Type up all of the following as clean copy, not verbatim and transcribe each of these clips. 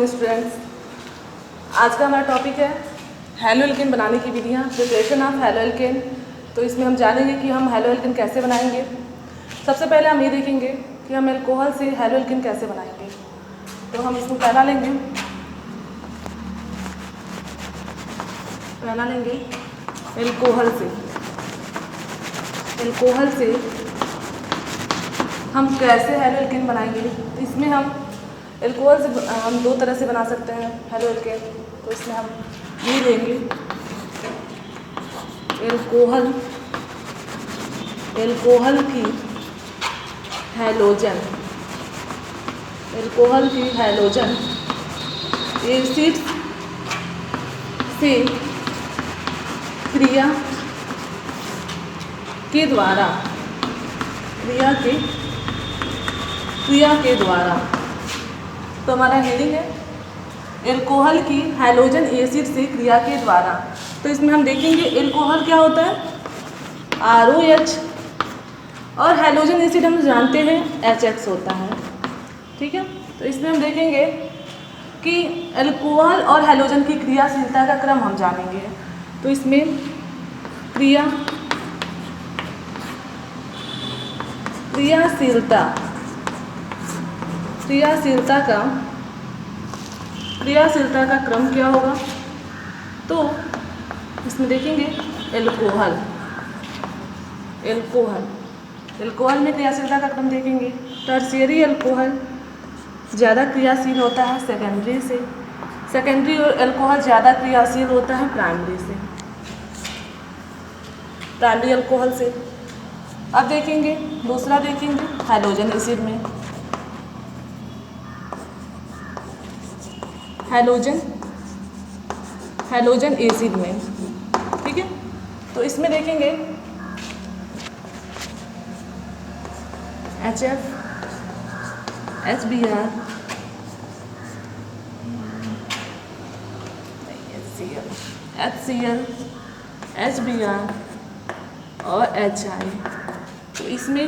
Morning students. आज का हमारा टॉपिक है हैलो एल्केन बनाने की विधियाँ, प्रिपरेशन ऑफ हैलो एल्केन। तो इसमें हम जानेंगे कि हम हैलो एल्केन कैसे बनाएंगे। सबसे पहले हम ये देखेंगे कि हम एल्कोहल से हैलो एल्केन कैसे बनाएंगे। तो हम इसमें पहला लेंगे एल्कोहल से हम कैसे हैलो एल्केन बनाएंगे। तो इसमें हम एल्कोहल से हम दो तरह से बना सकते हैं हैलो एल्केन। तो इसमें हम ये लेंगे एल्कोहल की हैलोजन एसिड से क्रिया के द्वारा तो हमारा हेडिंग है एल्कोहल की हैलोजन एसिड से क्रिया के द्वारा। तो इसमें हम देखेंगे एल्कोहल क्या होता है, ROH, और हैलोजन एसिड हम जानते हैं HX होता है। ठीक है, तो इसमें हम देखेंगे कि एल्कोहल और हैलोजन की क्रियाशीलता का क्रम हम जानेंगे। तो इसमें क्रियाशीलता का क्रम क्या होगा। तो इसमें देखेंगे एल्कोहल में क्रियाशीलता का क्रम देखेंगे। टर्शियरी एल्कोहल ज़्यादा क्रियाशील होता है सेकेंडरी से, सेकेंडरी एल्कोहल ज़्यादा क्रियाशील होता है प्राइमरी एल्कोहल से। अब देखेंगे दूसरा देखेंगे हैलोजन एसिड में, हैलोजन एसिड में। ठीक है, तो इसमें देखेंगे HF, HBr, HCl, HBr और HI। तो इसमें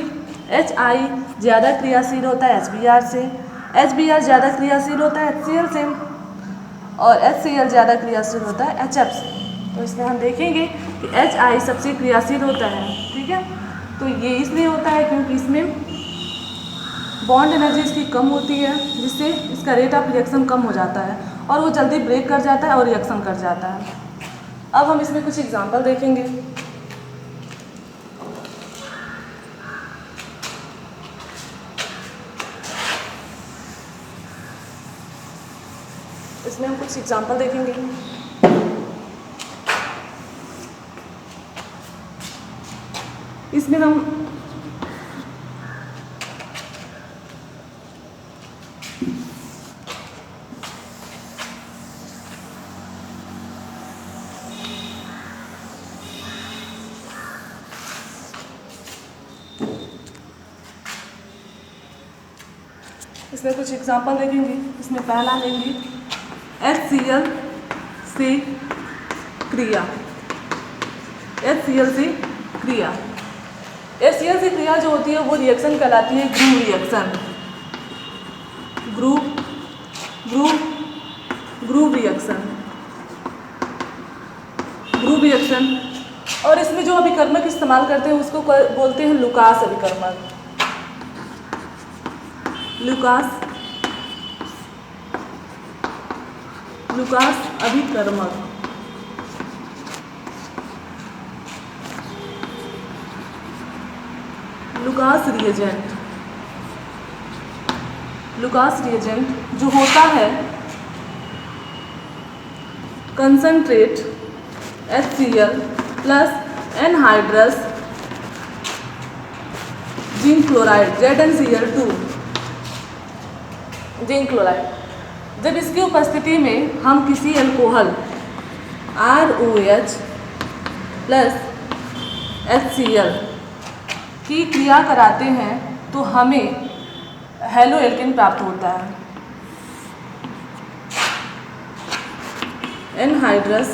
HI ज़्यादा क्रियाशील होता है HBr से, HBr ज़्यादा क्रियाशील होता है HCl से, और HCl ज़्यादा क्रियाशील होता है HF से। तो इसमें हम देखेंगे कि HI सबसे क्रियाशील होता है। ठीक है, तो ये इसलिए होता है क्योंकि इसमें बॉन्ड एनर्जी इसकी कम होती है, जिससे इसका रेट ऑफ रिएक्शन कम हो जाता है और वो जल्दी ब्रेक कर जाता है और रिएक्शन कर जाता है। अब हम इसमें कुछ एग्जांपल देखेंगे। इसमें हम कुछ एग्जांपल देखेंगे। इसमें हम कुछ एग्जांपल देखेंगे। इसमें पहला लेंगे HCl से क्रिया। HCl से क्रिया जो होती है वो रिएक्शन कहलाती है ग्रुव रिएक्शन। और इसमें जो अभिकर्मक इस्तेमाल करते हैं उसको बोलते हैं लुकास अभिकर्मक। लुकास अभिकर्मक। लुकास रिएजेंट जो होता है concentrate HCl plus anhydrous zinc chloride ZnCl2 zinc chloride. जब इसकी उपस्थिति में हम किसी एल्कोहल ROH प्लस HCl की क्रिया कराते हैं तो हमें हैलो एल्केन प्राप्त होता है। Anhydrous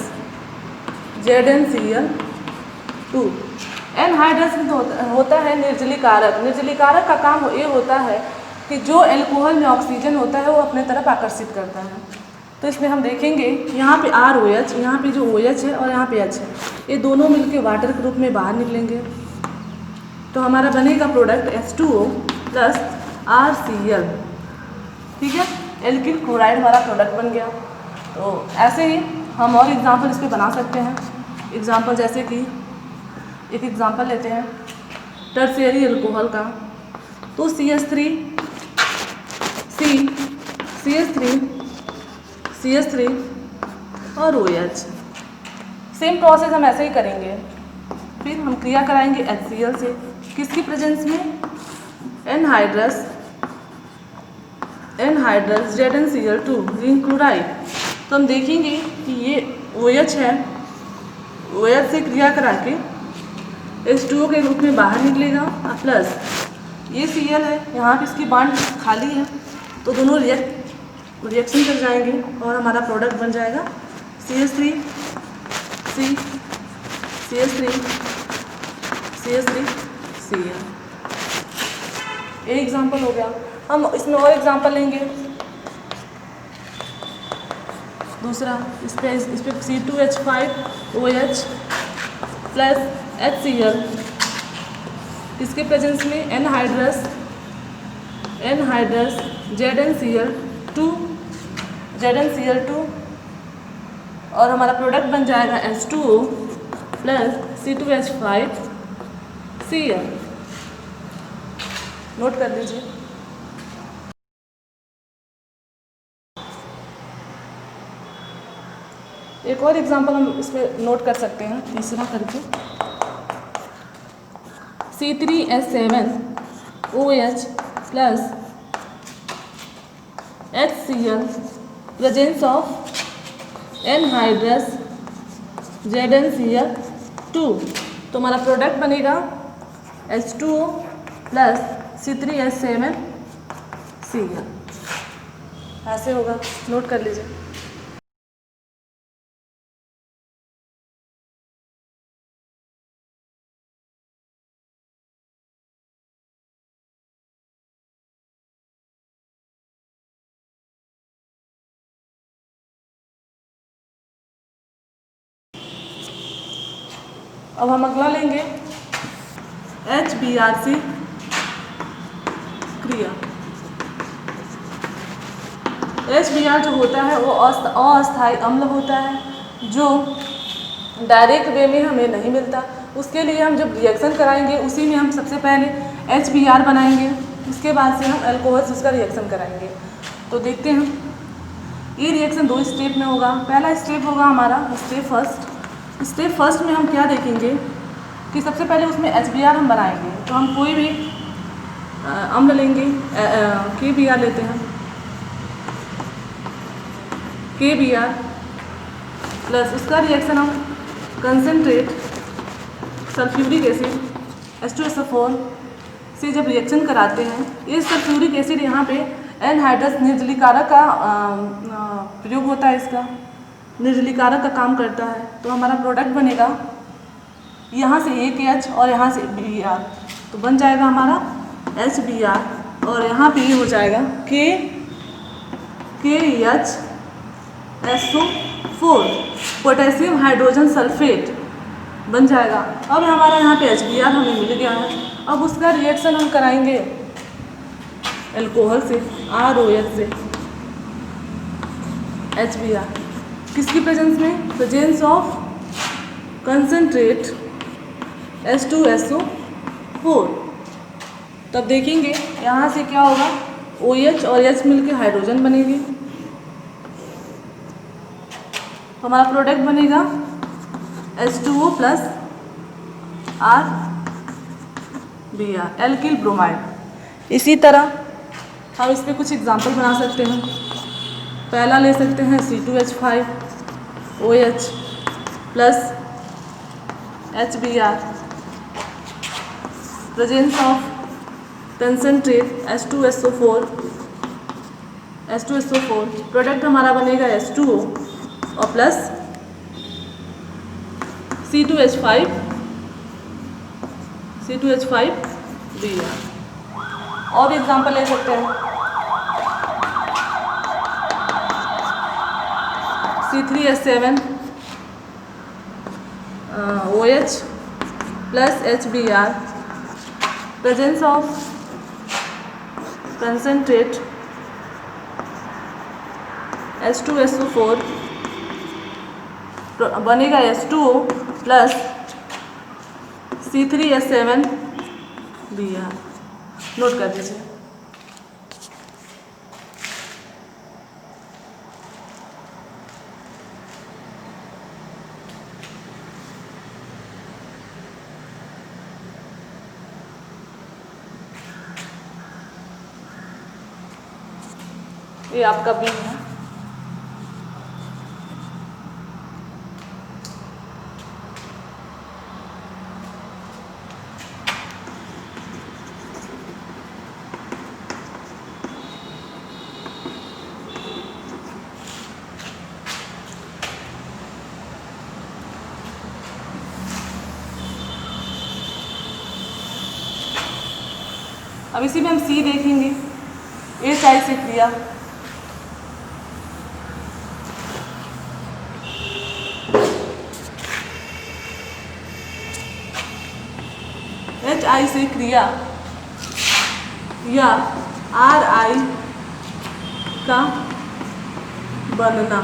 ZnCl2। एनहाइड्रस होता है निर्जलीकारक। निर्जलीकारक का काम ये होता है कि जो एल्कोहल में ऑक्सीजन होता है वो अपने तरफ आकर्षित करता है। तो इसमें हम देखेंगे यहाँ पे ROH, यहाँ पे जो OH है और यहाँ पे H है, ये दोनों मिलके वाटर के रूप में बाहर निकलेंगे। तो हमारा बनेगा प्रोडक्ट H2O प्लस RCl, ठीक है, एल्किल क्लोराइड हमारा प्रोडक्ट बन गया। तो ऐसे ही हम और एग्जांपल इस पे बना सकते हैं। एग्जांपल जैसे कि एक एग्जांपल लेते हैं टर्शियरी एल्कोहल का, तो CH3 और OH। सेम प्रोसेस हम ऐसे ही करेंगे। फिर हम क्रिया कराएंगे HCl से, किसकी प्रेजेंस में, एनहाइड्रस ZnCl2 जिंक क्लोराइड। तो हम देखेंगे कि ये OH है, OH से क्रिया करा के H2O के रूप में बाहर निकलेगा, प्लस ये Cl है, यहाँ पे इसकी बांड खाली है, तो दोनों रिएक्शन कर जाएंगे और हमारा प्रोडक्ट बन जाएगा CH3 Cl। ये एग्जाम्पल हो गया। हम इसमें और एग्जाम्पल लेंगे। दूसरा इस पे C2H5OH प्लस HCl, इसके प्रेजेंस में एनहाइड्रस ZnCl2 और हमारा प्रोडक्ट बन जाएगा H2O प्लस C2H5Cl। नोट कर लीजिए। एक और एग्जांपल हम इसमें नोट कर सकते हैं, तीसरा करके C3H7OH plus HCl presence of anhydrous ZnCl2। तो हमारा प्रोडक्ट बनेगा H2O प्लस C3H7Cl। ऐसे होगा, नोट कर लीजिए। अब हम अगला लेंगे HBRC क्रिया। HBr जो होता है वो अस्थायी अम्ल होता है, जो डायरेक्ट वे में हमें नहीं मिलता। उसके लिए हम जब रिएक्शन कराएंगे उसी में हम सबसे पहले HBr बनाएंगे, उसके बाद से हम अल्कोहल से उसका रिएक्शन कराएंगे। तो देखते हैं, ये रिएक्शन 2 स्टेप में होगा। पहला स्टेप होगा हमारा स्टेप फर्स्ट में हम क्या देखेंगे कि सबसे पहले उसमें HBr हम बनाएंगे। तो हम कोई भी अम्ल लेंगे, KBr लेते हैं, KBr प्लस उसका रिएक्शन हम कंसनट्रेट सल्फ्यूरिक एसिड H2SO4 से जब रिएक्शन कराते हैं, ये सल्फ्यूरिक एसिड यहाँ पे एनहाइड्रस निर्जलीकारक का प्रयोग होता है, इसका निर्जलीकारक का काम करता है। तो हमारा प्रोडक्ट बनेगा यहाँ से एक H और यहाँ से Br, तो बन जाएगा हमारा HBr और यहाँ पे ये हो जाएगा KHSO4 पोटेशियम हाइड्रोजन सल्फेट बन जाएगा। अब हमारा यहाँ पे HBr हमें मिल गया है। अब उसका रिएक्शन हम कराएंगे अल्कोहल से, ROH से HBr, किसकी प्रेजेंस में, प्रेजेंस ऑफ कंसनट्रेट H2SO4। तब देखेंगे यहाँ से क्या होगा, OH और H मिलके हाइड्रोजन बनेगी, हमारा प्रोडक्ट बनेगा H2O plus RBr alkyl bromide. इसी तरह हम इस पर कुछ एग्जाम्पल बना सकते हैं। पहला ले सकते हैं C2H5OH plus HBr presence of concentrate H2SO4 product हमारा बनेगा H2O और प्लस C2H5Br। और भी एग्जांपल ले सकते हैं। C3H7 OH plus HBr, presence of concentrate H2SO4 बनेगा H2O प्लस C3H7Br। नोट कर दीजिए। ये आपका बी है। अब इसी में हम सी देखेंगे। HI से क्रिया HI से क्रिया या RI का बनना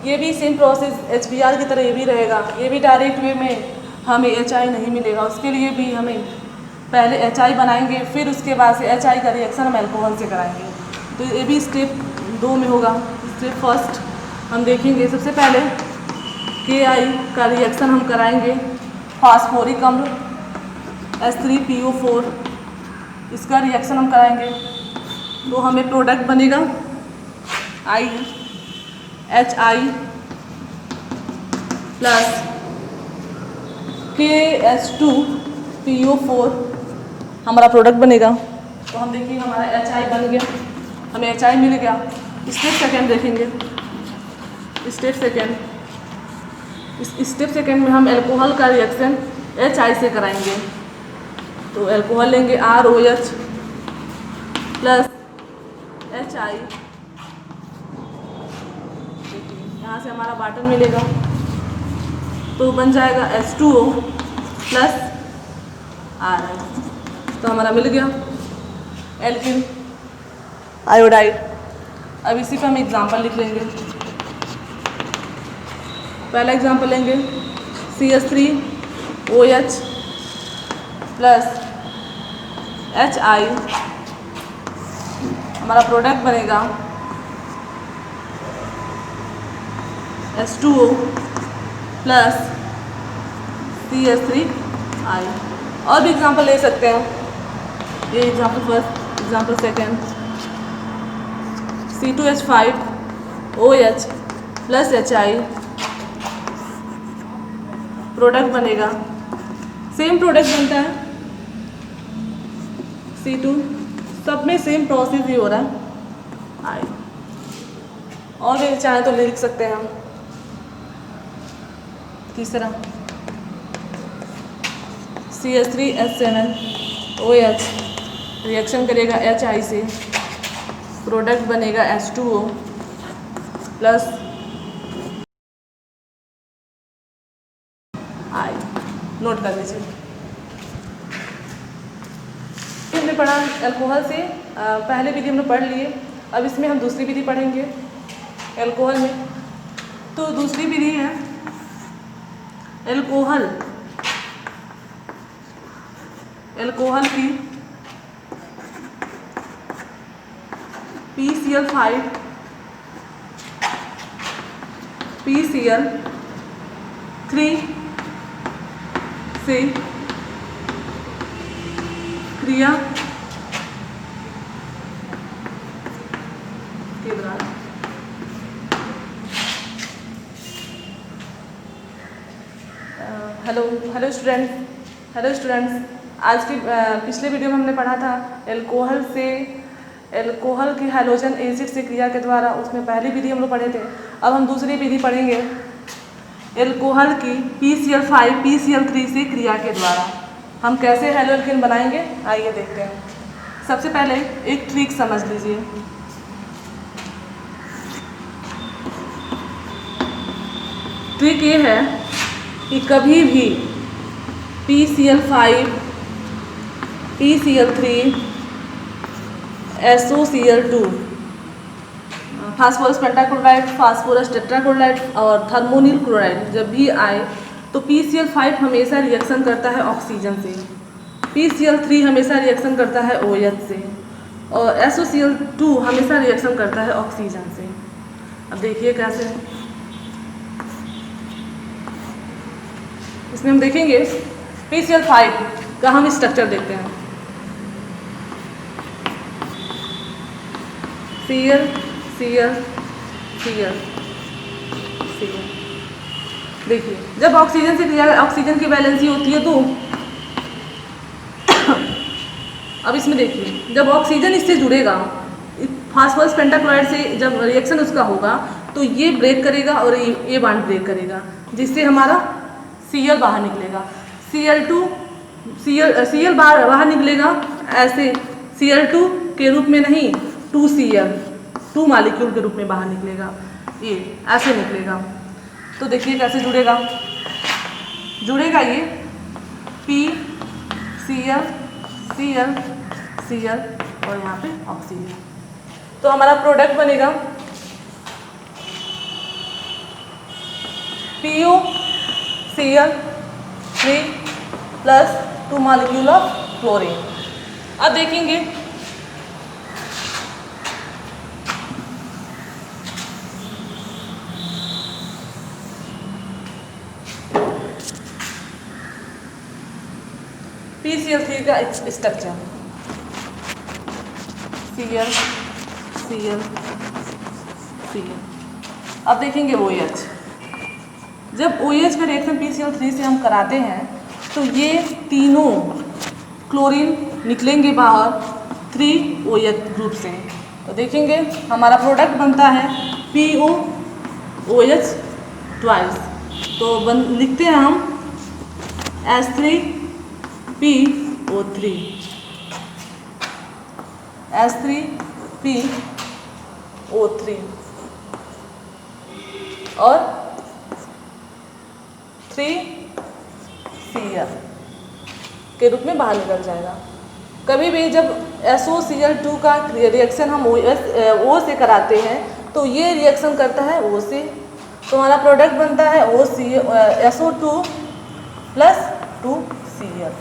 ये भी सेम प्रोसेस HBr की तरह ये भी रहेगा। ये भी डायरेक्ट वे में हमें HI नहीं मिलेगा। उसके लिए भी हमें पहले HI बनाएंगे, फिर उसके बाद से HI का रिएक्शन हम अल्कोहल से कराएंगे। तो ये भी स्टेप 2 में होगा। स्टेप फर्स्ट हम देखेंगे, सबसे पहले KI का रिएक्शन हम कराएंगे फास्फोरिक अम्ल H3PO4, इसका रिएक्शन हम कराएंगे तो हमें प्रोडक्ट बनेगा HI प्लस KH2PO4 हमारा प्रोडक्ट बनेगा। तो हम देखिए हमारा HI बन गया, हमें HI मिल गया। स्टेप सेकेंड देखेंगे। स्टेप सेकेंड में हम अल्कोहल का रिएक्शन HI से कराएंगे। तो अल्कोहल लेंगे ROH प्लस HI, यहाँ से हमारा वाटर मिलेगा तो बन जाएगा H2O प्लस RI। तो हमारा मिल गया एल्किन आयोडाइड। अब इसी पे हम एग्जाम्पल लिख लेंगे। पहला एग्जाम्पल लेंगे CH3OH प्लस HI, हमारा प्रोडक्ट बनेगा H2O प्लस CH3I। और भी एग्जाम्पल ले सकते हैं। ये example first, example second. C2H5OH plus HI, product बनेगा, सेम प्रोडक्ट बनता है C2, सब में सेम प्रोसेस ही हो रहा है I। और भी चाहे तो लिख सकते हैं हम। तीसरा CH3H7OH रिएक्शन करेगा HI से, प्रोडक्ट बनेगा H2O प्लस I। नोट कर लीजिए। हमने पढ़ा अल्कोहल से, पहले विधि हमने पढ़ लिए। अब इसमें हम दूसरी विधि पढ़ेंगे अल्कोहल में। तो दूसरी विधि है अल्कोहल की PCl5 PCl3 से क्रिया के दौरान हेलो स्टूडेंट्स, आज की पिछले वीडियो में हमने पढ़ा था अल्कोहल की हैलोजन एसिड से क्रिया के द्वारा। उसमें पहली विधि हम लोग पढ़े थे। अब हम दूसरी विधि पढ़ेंगे एल्कोहल की PCl5 PCl3 से क्रिया के द्वारा हम कैसे हैलो एल्केन बनाएंगे, आइए देखते हैं। सबसे पहले एक ट्रिक समझ लीजिए। ट्रिक ये है कि कभी भी PCl5 PCl3 SOCl2 phosphorus pentachloride, phosphorus tetrachloride और थर्मोनिल क्लोराइड जब भी आए तो PCl5 हमेशा रिएक्शन करता है ऑक्सीजन से, PCl3 हमेशा रिएक्शन करता है OH से और SOCl2 हमेशा रिएक्शन करता है ऑक्सीजन से। अब देखिए कैसे, इसमें हम देखेंगे PCl5 का हम स्ट्रक्चर देखते हैं। Cl Cl Cl Cl। देखिए जब ऑक्सीजन से क्रिया, ऑक्सीजन की वैलेंसी होती है तो अब इसमें देखिए जब ऑक्सीजन इससे जुड़ेगा फास्फोरस पेंटाक्लोराइड से, जब रिएक्शन उसका होगा तो ये ब्रेक करेगा और ये बॉन्ड ब्रेक करेगा, जिससे हमारा Cl बाहर निकलेगा। Cl बाहर निकलेगा ऐसे Cl2 के रूप में नहीं, 2Cl 2 मॉलिक्यूल के रूप में बाहर निकलेगा, ये ऐसे निकलेगा। तो देखिए कैसे जुड़ेगा ये PCl Cl Cl और यहाँ पे ऑक्सीजन। तो हमारा प्रोडक्ट बनेगा PuCl3 plus 2 molecule of chlorine. अब देखेंगे PCl3 का स्ट्रक्चर, Cl Cl Cl। अब देखेंगे OH। जब OH का रिएक्शन PCl3 से हम कराते हैं तो ये तीनों क्लोरीन निकलेंगे बाहर 3OH ग्रुप से। तो देखेंगे हमारा प्रोडक्ट बनता है PuOH ट्वाइस। तो लिखते हैं हम H3PO3 H3PO3 और 3Cl के रूप में बाहर निकल जाएगा। कभी भी जब SOCl2 का रिएक्शन हम O से कराते हैं तो ये रिएक्शन करता है O से, तो हमारा प्रोडक्ट बनता है SO2 प्लस 2Cl।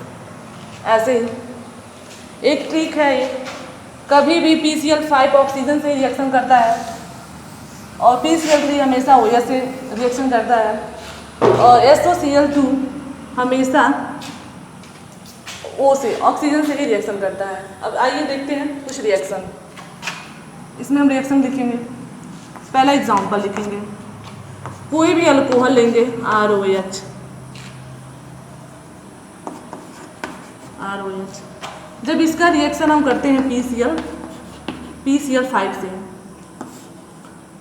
ऐसे एक ट्रिक है ये, कभी भी PCl5 ऑक्सीजन से रिएक्शन करता है और PCl3 हमेशा OH से रिएक्शन करता है और SOCl2 हमेशा O से, ऑक्सीजन से ही रिएक्शन करता है। अब आइए देखते हैं कुछ रिएक्शन। इसमें हम रिएक्शन लिखेंगे, पहला एग्जांपल लिखेंगे। कोई भी अल्कोहल लेंगे ROH, जब इसका रिएक्शन हम करते हैं PCl5 से,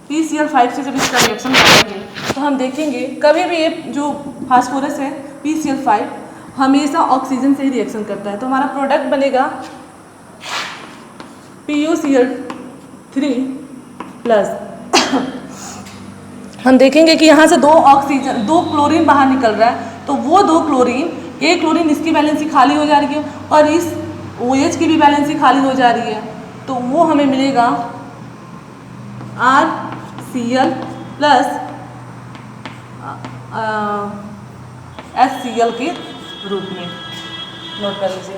PCl5 से जब इसका रिएक्शन करेंगे तो हम देखेंगे कभी भी ये जो फास्फोरस है PCl5 हमेशा ऑक्सीजन से ही रिएक्शन करता है। तो हमारा प्रोडक्ट बनेगा PuCl3 प्लस हम देखेंगे कि यहाँ से दो क्लोरीन बाहर निकल रहा है, तो वो 2 क्लोरीन, एक क्लोरीन इसकी वैलेंसी खाली हो जा रही है और इस OH की भी वैलेंसी खाली हो जा रही है, तो वो हमें मिलेगा RCl प्लस HCl के रूप में। नोट कर लीजिए।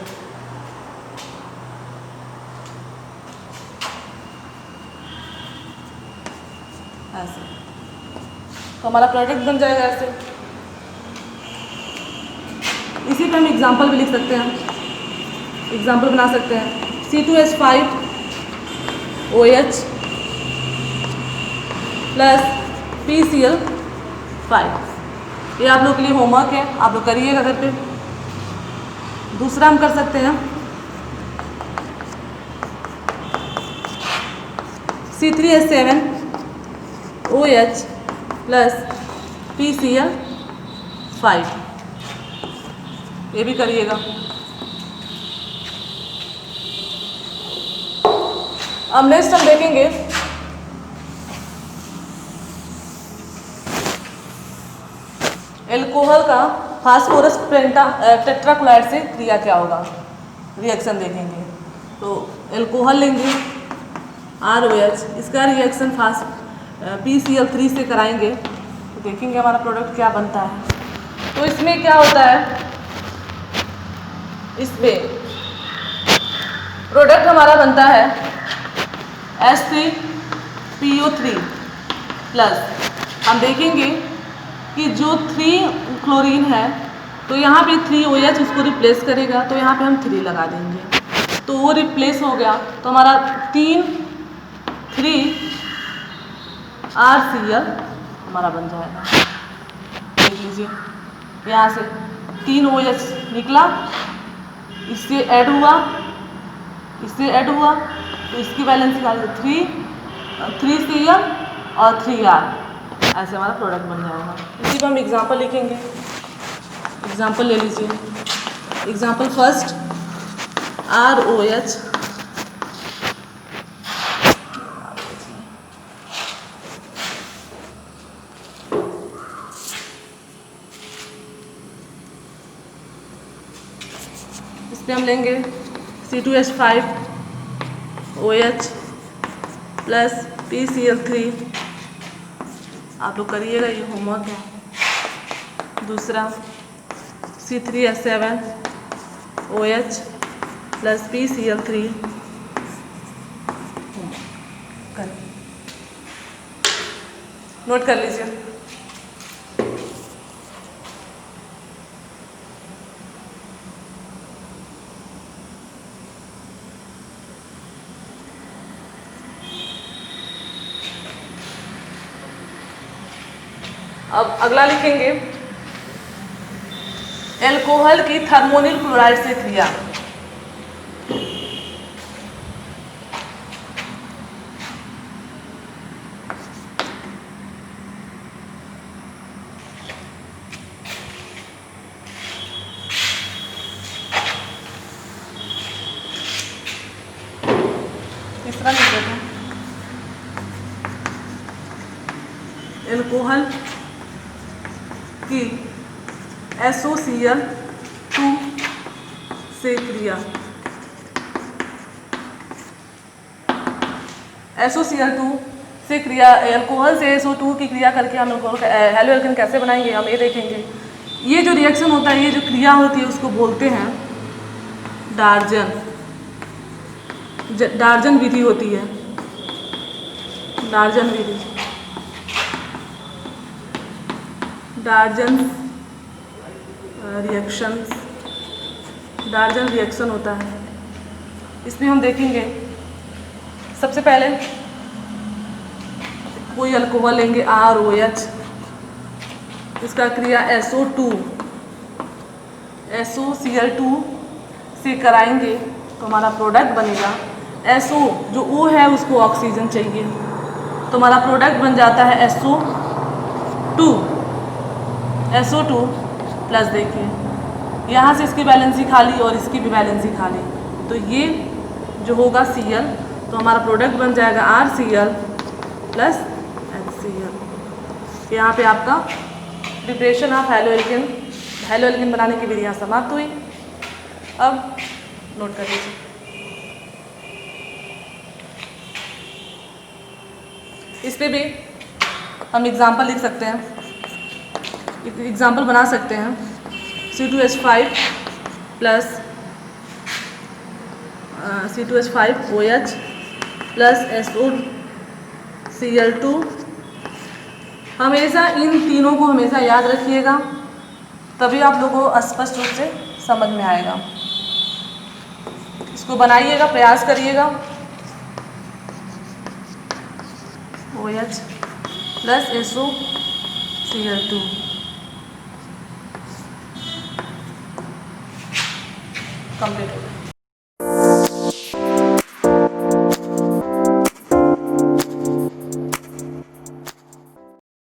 ऐसे तो हमारा प्रोडक्ट बन जाएगा ऐसे। इसी पे हम एग्जाम्पल भी लिख सकते हैं, एग्जाम्पल बना सकते हैं C2H5OH प्लस PCl5। ये आप लोग के लिए होमवर्क है, आप लोग करिएगा घर पे। दूसरा हम कर सकते हैं C3H7OH प्लस PCl 5, ये भी करिएगा। अब नेक्स्ट हम देखेंगे एल्कोहल का फास्फोरस टेट्राक्लोराइड से क्रिया क्या होगा, रिएक्शन देखेंगे। तो एल्कोहल लेंगे ROH, इसका रिएक्शन PCl3 से कराएंगे तो देखेंगे हमारा प्रोडक्ट क्या बनता है। तो इसमें क्या होता है, इसमें प्रोडक्ट हमारा बनता है H3PO3 प्लस। हम देखेंगे कि जो 3 क्लोरीन है तो यहाँ पे 3OH उसको रिप्लेस करेगा, तो यहाँ पे हम 3 लगा देंगे तो वो रिप्लेस हो गया, तो हमारा 3 RCl हमारा बन जाएगा। देख लीजिए यहाँ से 3OH निकला, इससे ऐड हुआ, इससे ऐड हुआ, तो इसकी वैलेंस निकाल 3Cl और 3R, ऐसे हमारा प्रोडक्ट बन जाएगा। इसी पर हम एग्जांपल लिखेंगे। एग्जांपल ले लीजिए। एग्जांपल फर्स्ट ROH इस पर हम लेंगे C2H5OH प्लस PCl3, आप लोग करिएगा, ये होमवर्क है। दूसरा C3H7OH प्लस PCl3, नोट कर लीजिए। अब अगला लिखेंगे एल्कोहल की थर्मोनिल क्लोराइड से क्रिया। तीसरा लिख देते हैं एल्कोहल की SOCl2 से क्रिया। SOCl2 से क्रिया, एल्कोहल से SO2 की क्रिया करके हम हेलो एल्केन कैसे बनाएंगे, हम ये देखेंगे। ये जो रिएक्शन होता है, ये जो क्रिया होती है, उसको बोलते हैं डार्जन विधि होती है। डार्जन विधि, डार्जन रिएक्शन होता है। इसमें हम देखेंगे सबसे पहले कोई अल्कोहल लेंगे ROH, इसका क्रिया SOCl2 से कराएंगे तो हमारा प्रोडक्ट बनेगा SO, जो O है उसको ऑक्सीजन चाहिए, तो हमारा प्रोडक्ट बन जाता है SO2 प्लस। देखिए यहाँ से इसकी वैलेंसी खाली और इसकी भी वैलेंसी खाली, तो ये जो होगा Cl, तो हमारा प्रोडक्ट बन जाएगा RCl प्लस HCl। यहाँ पे आपका प्रिपरेशन ऑफ हेलो एल्केन बनाने की विधियाँ समाप्त हुई। अब नोट कर लीजिए। इस पे भी हम एग्जाम्पल लिख सकते हैं, एग्जाम्पल बना सकते हैं। C2H5 plus C2H5OH plus SOCl2। हमेशा इन तीनों को हमेशा याद रखिएगा, तभी आप लोगों को स्पष्ट रूप से समझ में आएगा। इसको बनाइएगा, प्रयास करिएगा। OH प्लस SOCl2 कंप्लीट हो गया।